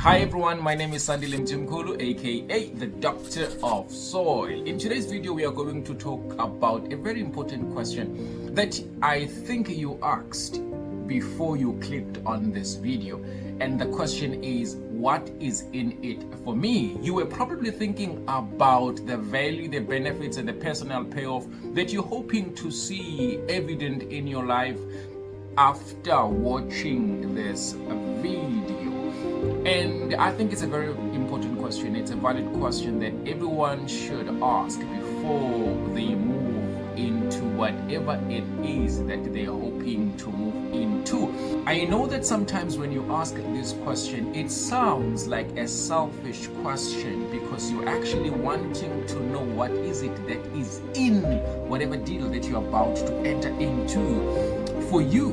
Hi everyone, my name is Sandile Mtimkulu, aka the Doctor of Soil. In today's video, we are going to talk about a very important question that I think you asked before you clicked on this video. And the question is, what is in it for me? You were probably thinking about the value, the benefits, and the personal payoff that you're hoping to see evident in your life after watching this video. And I think it's a very important question. It's a valid question that everyone should ask before they move into whatever it is that they're hoping to move into. I know that sometimes when you ask this question, it sounds like a selfish question because you're actually wanting to know what is it that is in whatever deal that you're about to enter into. For you,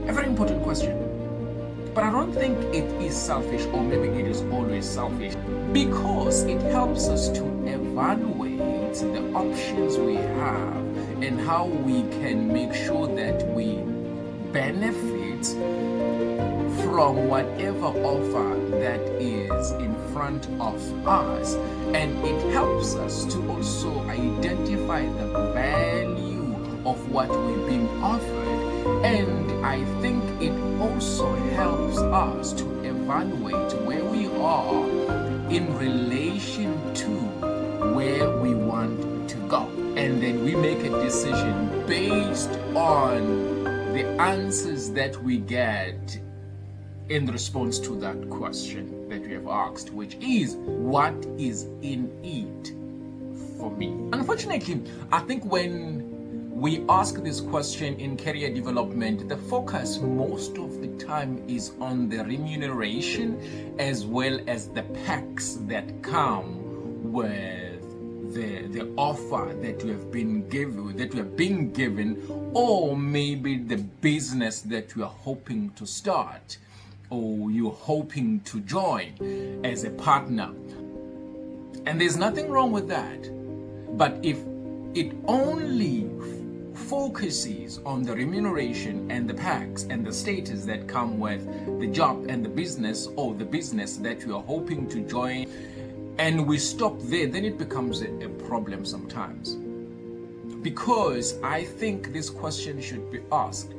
a very important question. But I don't think it is selfish, or maybe it is always selfish, because it helps us to evaluate the options we have and how we can make sure that we benefit from whatever offer that is in front of us. And it helps us to also identify the value of what we're being offered. And I think it also helps us to evaluate where we are in relation to where we want to go. And then we make a decision based on the answers that we get in response to that question that we have asked, which is, what is in it for me? Unfortunately, I think when we ask this question in career development, the focus most of the time is on the remuneration as well as the perks that come with the offer that you have been given, or maybe the business that you are hoping to start or you're hoping to join as a partner. And there's nothing wrong with that. But if it only focuses on the remuneration and the perks and the status that come with the job and the business, or the business that you are hoping to join, and we stop there, then it becomes a problem sometimes. Because I think this question should be asked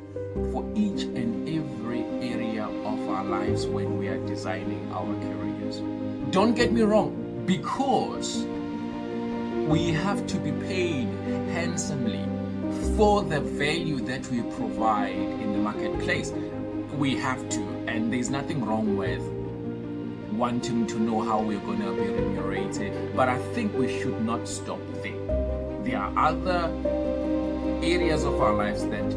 for each and every area of our lives when we are designing our careers. Don't get me wrong, because we have to be paid handsomely for the value that we provide in the marketplace. We have to, and there's nothing wrong with wanting to know how we're going to be remunerated, but I think we should not stop there. There are other areas of our lives that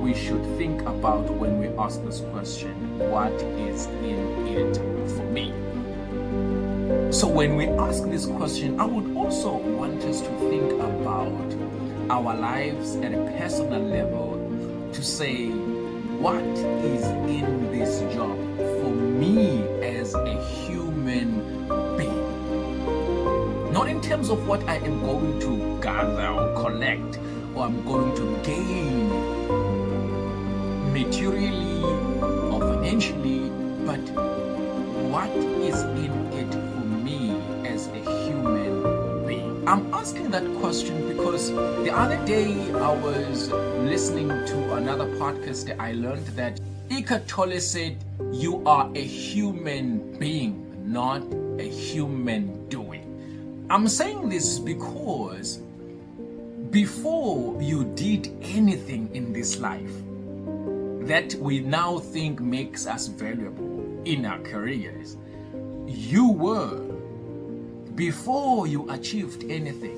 we should think about when we ask this question, what is in it for me? So when we ask this question, I would also want us to think about our lives at a personal level, to say, what is in this job for me as a human being? Not in terms of what I am going to gather or collect, or I'm going to gain materially or financially, but what is in it for me as a human being? I'm asking that question because the other day I was listening to another podcast. I learned that Eckhart Tolle said, you are a human being, not a human doing. I'm saying this because before you did anything in this life that we now think makes us valuable in our careers, you were. Before you achieved anything,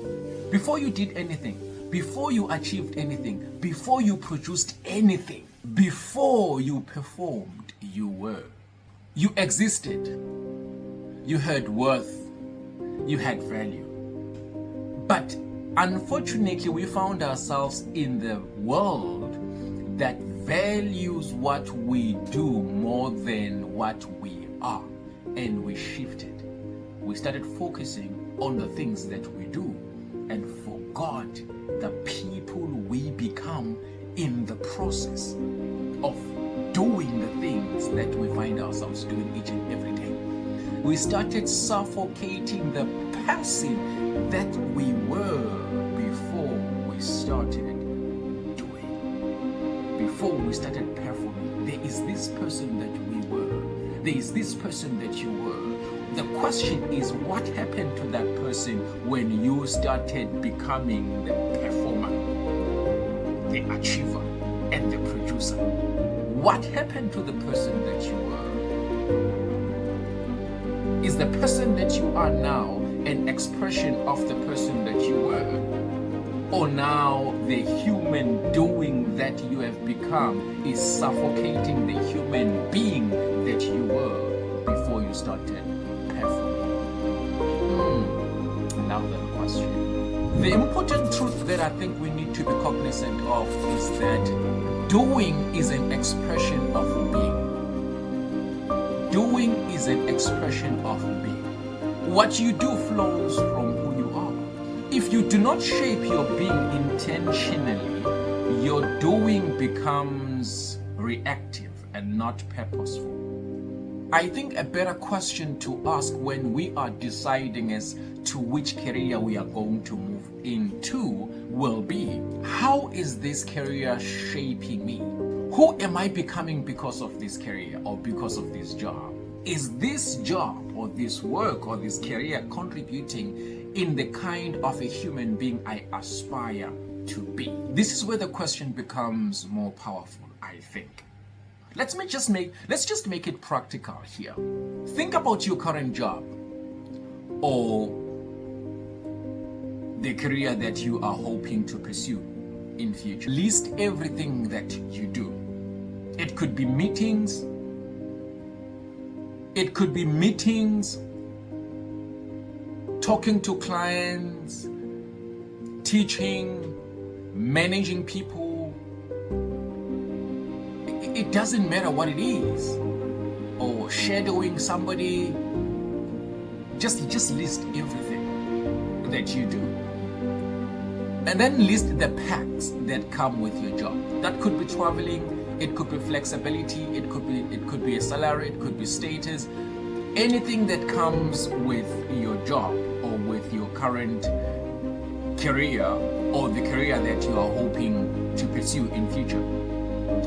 before you did anything, before you achieved anything, before you produced anything, before you performed, you were. You existed. You had worth. You had value. But unfortunately, we found ourselves in the world that values what we do more than what we are. And we shifted. We started focusing on the things that we do and forgot the people we become in the process of doing the things that we find ourselves doing each and every day. We started suffocating the person that we were before we started doing. Before we started performing, there is this person that we were. There is this person that you were. The question is, what happened to that person when you started becoming the performer, the achiever, and the producer? What happened to the person that you were? Is the person that you are now an expression of the person that you were? Or now the human doing that you have become is suffocating the human being that you were before you started performing? Now the question. The important truth that I think we need to be cognizant of is that doing is an expression of being. Doing is an expression of being. What you do flows from who you are. If you do not shape your being intentionally, your doing becomes reactive and not purposeful. I think a better question to ask when we are deciding as to which career we are going to move into will be, how is this career shaping me? Who am I becoming because of this career or because of this job? Is this job or this work or this career contributing in the kind of a human being I aspire to be? This is where the question becomes more powerful, I think. Let's just make it practical here. Think about your current job or the career that you are hoping to pursue in future. List everything that you do. It could be meetings. It could be meetings, talking to clients, teaching, managing people. It doesn't matter what it is. Or shadowing somebody. Just list everything that you do. And then list the perks that come with your job. That could be traveling. It could be flexibility, it could be a salary, it could be status, anything that comes with your job or with your current career or the career that you are hoping to pursue in future.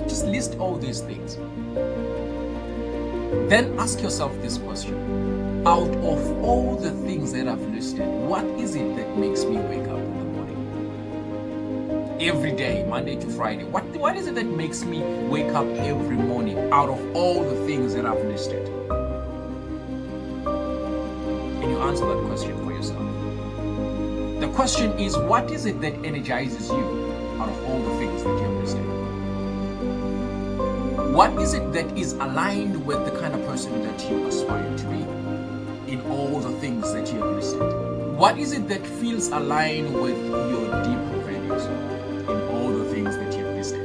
Just list all these things. Then ask yourself this question. Out of all the things that I've listed, what is it that makes me wake up in the morning? Every day, Monday to Friday. What is it that makes me wake up every morning out of all the things that I've listed? Can you answer that question for yourself? The question is, what is it that energizes you out of all the things that you have listed? What is it that is aligned with the kind of person that you aspire to be in all the things that you have listed? What is it that feels aligned with your deeper values in all the things that you have listed?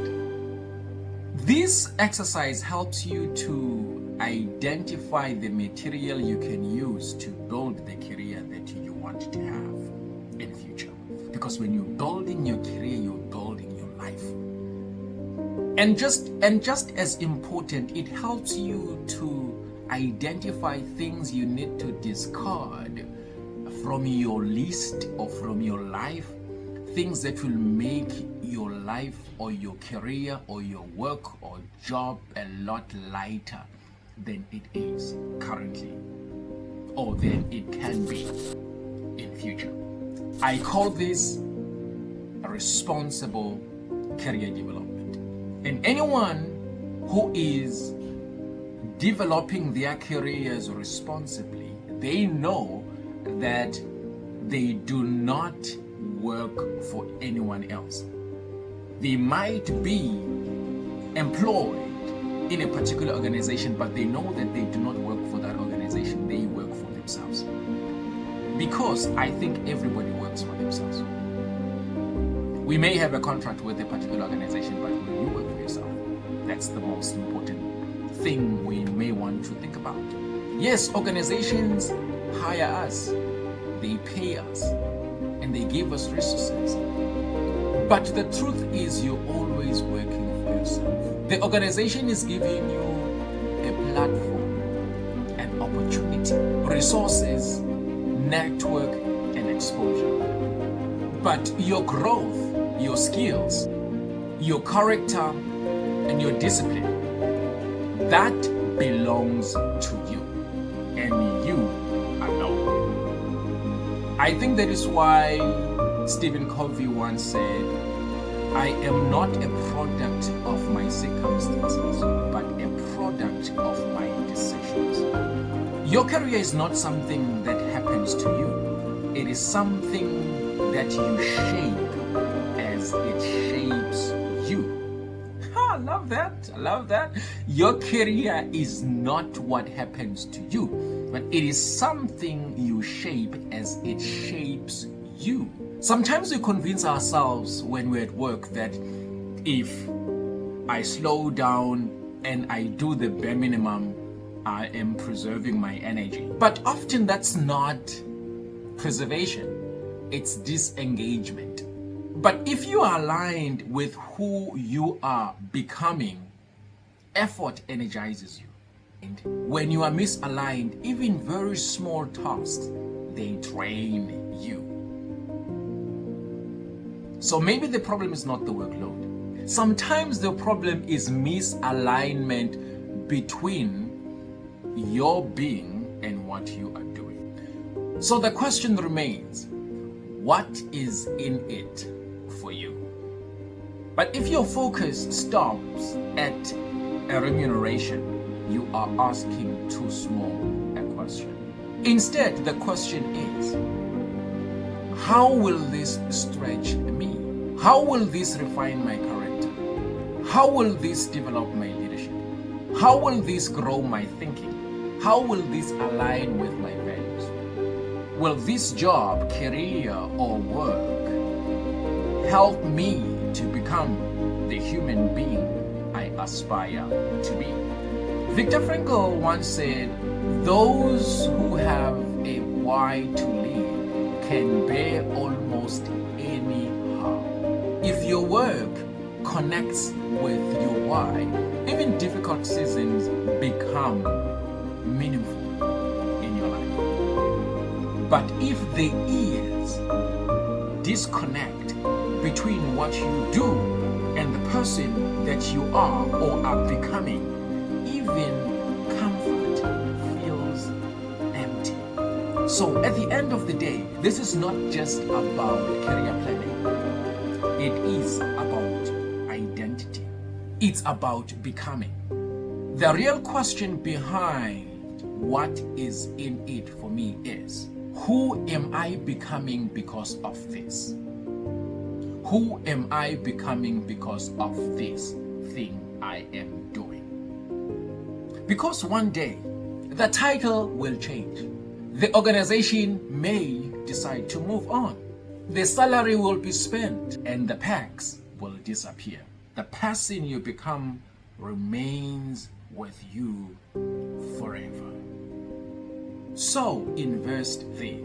This exercise helps you to identify the material you can use to build the career that you want to have in the future. Because when you're building your career, you're building your life. And just as important, it helps you to identify things you need to discard from your list or from your life, things that will make your life or your career or your work or job a lot lighter than it is currently or than it can be in future. I call this a responsible career development. And anyone who is developing their careers responsibly, they know that they do not work for anyone else. They might be employed in a particular organization, but they know that they do not work for that organization. They work for themselves. Because I think everybody works for themselves. We may have a contract with a particular organization, but when you work for yourself, that's the most important thing we may want to think about. Yes, organizations hire us, they pay us, and they give us resources. But the truth is, you're always working for yourself. The organization is giving you a platform, an opportunity, resources, network, and exposure. But your growth, your skills, your character, and your discipline, that belongs to you and you alone. I think that is why Stephen Covey once said, I am not a product of my circumstances, but a product of my decisions. Your career is not something that happens to you. It is something that you shape as it shapes you. I love that. I love that. Your career is not what happens to you, but it is something you shape as it shapes you. Sometimes we convince ourselves when we're at work that if I slow down and I do the bare minimum, I am preserving my energy. But often that's not preservation, it's disengagement. But if you are aligned with who you are becoming, effort energizes you. And when you are misaligned, even very small tasks, they drain you. So maybe the problem is not the workload. Sometimes the problem is misalignment between your being and what you are doing. So the question remains, what is in it for you? But if your focus stops at a remuneration, you are asking too small a question. Instead, the question is, how will this stretch me? How will this refine my character? How will this develop my leadership? How will this grow my thinking? How will this align with my values? Will this job, career, or work help me to become the human being I aspire to be? Viktor Frankl once said, those who have a why to live can bear almost any harm. If your work connects with your why, even difficult seasons become meaningful in your life. But if there is disconnect between what you do and the person that you are or are becoming, even comfort feels empty. So at the end of the day, this is not just about career planning. It is about identity. It's about becoming. The real question behind what is in it for me is, who am I becoming because of this? Who am I becoming because of this thing I am doing? Because one day, the title will change. The organization may decide to move on. The salary will be spent and the perks will disappear. The person you become remains with you forever. So invest there.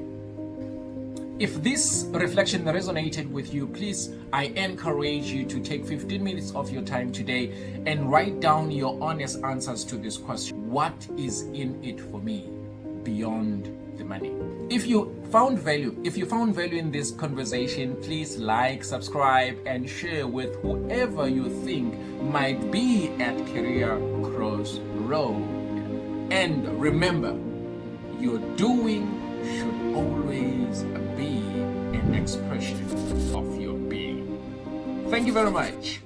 If this reflection resonated with you, please, I encourage you to take 15 minutes of your time today and write down your honest answers to this question. What is in it for me beyond the money? If you found value in this conversation, please like, subscribe, and share with whoever you think might be at career crossroad. And remember, your doing should always be an expression of your being. Thank you very much.